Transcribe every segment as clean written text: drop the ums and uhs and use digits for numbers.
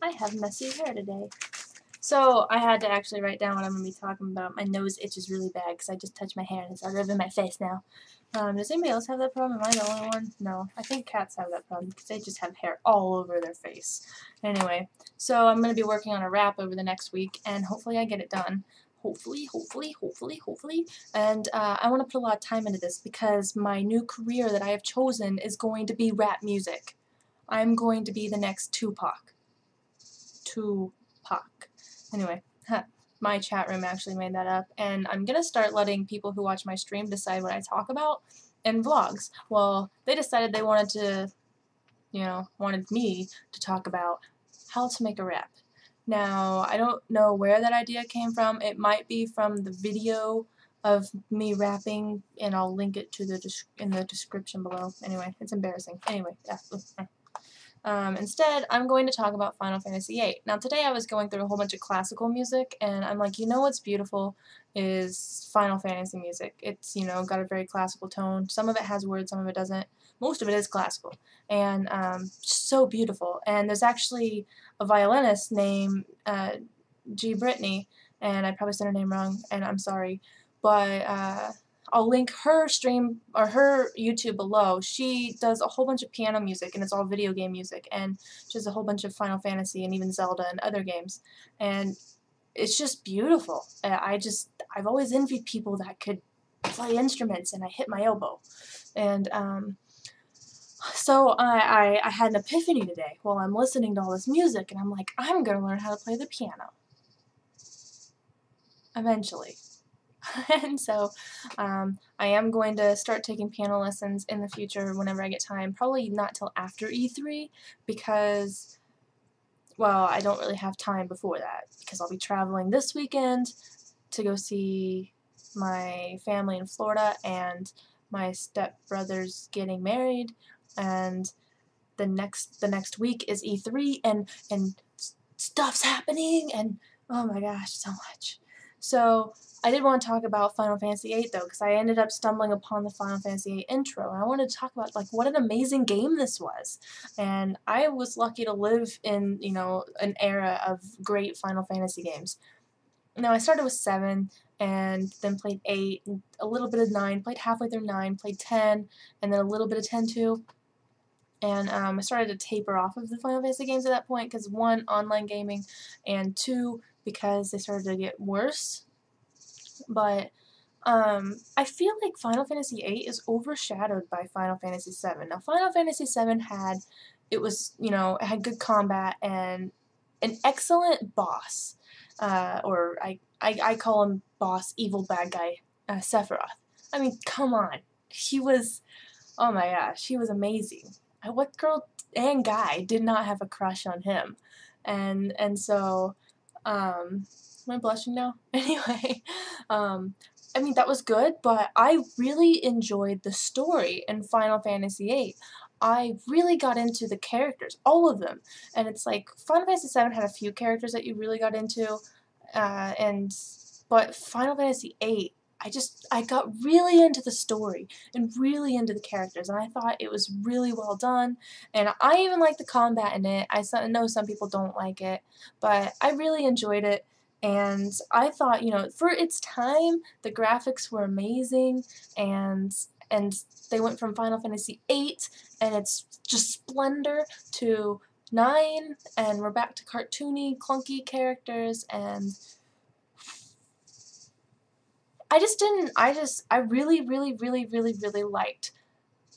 I have messy hair today. So I had to actually write down what I'm going to be talking about. My nose itches really bad because I just touched my hair and it's all over my face now. Does anybody else have that problem? Am I the only one? No. I think cats have that problem because they just have hair all over their face. Anyway, so I'm going to be working on a rap over the next week and hopefully I get it done. Hopefully. And I want to put a lot of time into this because my new career that I have chosen is going to be rap music. I'm going to be the next Tupac. Anyway, my chat room actually made that up, and I'm gonna start letting people who watch my stream decide what I talk about in vlogs. Well, they decided they wanted to, wanted me to talk about how to make a rap. Now, I don't know where that idea came from. It might be from the video of me rapping, and I'll link it to in the description below. Anyway, it's embarrassing. Anyway, yeah. Instead, I'm going to talk about Final Fantasy VIII. Now, today I was going through a whole bunch of classical music, and I'm like, you know what's beautiful is Final Fantasy music. It's, got a very classical tone. Some of it has words, some of it doesn't. Most of it is classical, and so beautiful. And there's actually a violinist named G. Brittany, and I probably said her name wrong, and I'm sorry, but I'll link her stream or her YouTube below. She does a whole bunch of piano music, and it's all video game music, and she has a whole bunch of Final Fantasy and even Zelda and other games, and it's just beautiful. I've always envied people that could play instruments, and I hit my elbow, and so I had an epiphany today while I'm listening to all this music, and I'm like, I'm gonna learn how to play the piano eventually. And so I am going to start taking piano lessons in the future whenever I get time. Probably not till after E3 because, well, I don't really have time before that because I'll be traveling this weekend to go see my family in Florida and my stepbrother's getting married, and the next week is E3 and stuff's happening, and oh my gosh, so much. So I did want to talk about Final Fantasy VIII though, because I ended up stumbling upon the Final Fantasy VIII intro, and I wanted to talk about like what an amazing game this was. And I was lucky to live in an era of great Final Fantasy games. Now I started with 7, and then played 8, and a little bit of 9, played halfway through 9, played 10, and then a little bit of 10 too. And I started to taper off of the Final Fantasy games at that point because 1, online gaming, and 2, because they started to get worse. But I feel like Final Fantasy VIII is overshadowed by Final Fantasy VII. Now, Final Fantasy VII had good combat and an excellent boss, or I call him boss, evil bad guy, Sephiroth. I mean, come on, he was, oh my gosh, he was amazing. What girl and guy did not have a crush on him? And so, am I blushing now? Anyway, I mean, that was good, but I really enjoyed the story in Final Fantasy VIII. I really got into the characters, all of them. And it's like, Final Fantasy VII had a few characters that you really got into, but Final Fantasy VIII, I got really into the story and really into the characters, and I thought it was really well done, and I even like the combat in it. I know some people don't like it, but I really enjoyed it, and I thought, for its time, the graphics were amazing, and they went from Final Fantasy VIII, and it's just splendor, to 9, and we're back to cartoony, clunky characters, and I really liked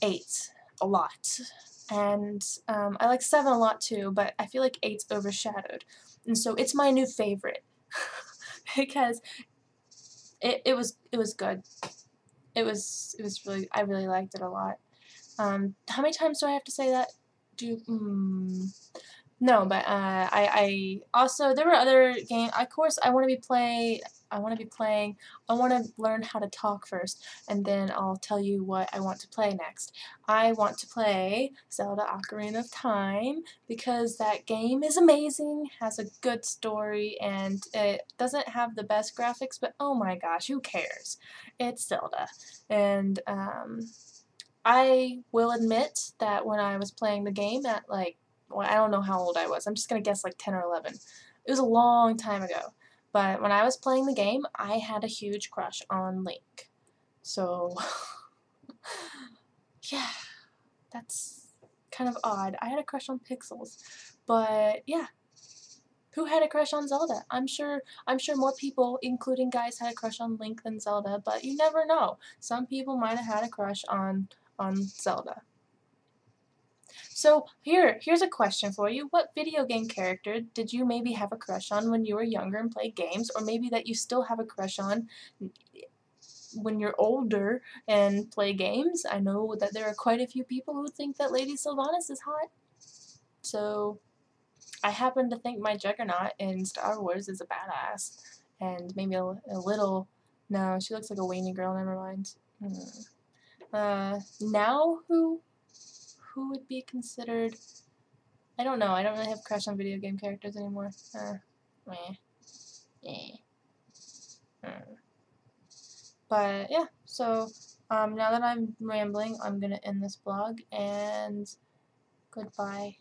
8 a lot. And I like 7 a lot too, but I feel like 8's overshadowed. And so it's my new favorite. Because it was good. It was really, I really liked it a lot. How many times do I have to say that? No, but I also, there were other games. Of course, I want to learn how to talk first, and then I'll tell you what I want to play next. I want to play Zelda Ocarina of Time because that game is amazing, has a good story, and it doesn't have the best graphics, but oh my gosh, who cares? It's Zelda. And I will admit that when I was playing the game at like well, I don't know how old I was. I'm just gonna guess like 10 or 11. It was a long time ago. But when I was playing the game, I had a huge crush on Link. So, yeah, that's kind of odd. I had a crush on Pixels. But yeah, who had a crush on Zelda? I'm sure more people, including guys, had a crush on Link than Zelda, but you never know. Some people might have had a crush on Zelda. So here's a question for you. What video game character did you maybe have a crush on when you were younger and played games, or maybe that you still have a crush on when you're older and play games? I know that there are quite a few people who think that Lady Sylvanas is hot. So I happen to think my Juggernaut in Star Wars is a badass, and maybe a little. No, she looks like a weenie girl. Never mind. Now who would be considered? I don't know. I don't really have a crush on video game characters anymore. Meh. But yeah. So now that I'm rambling, I'm gonna end this vlog, and goodbye.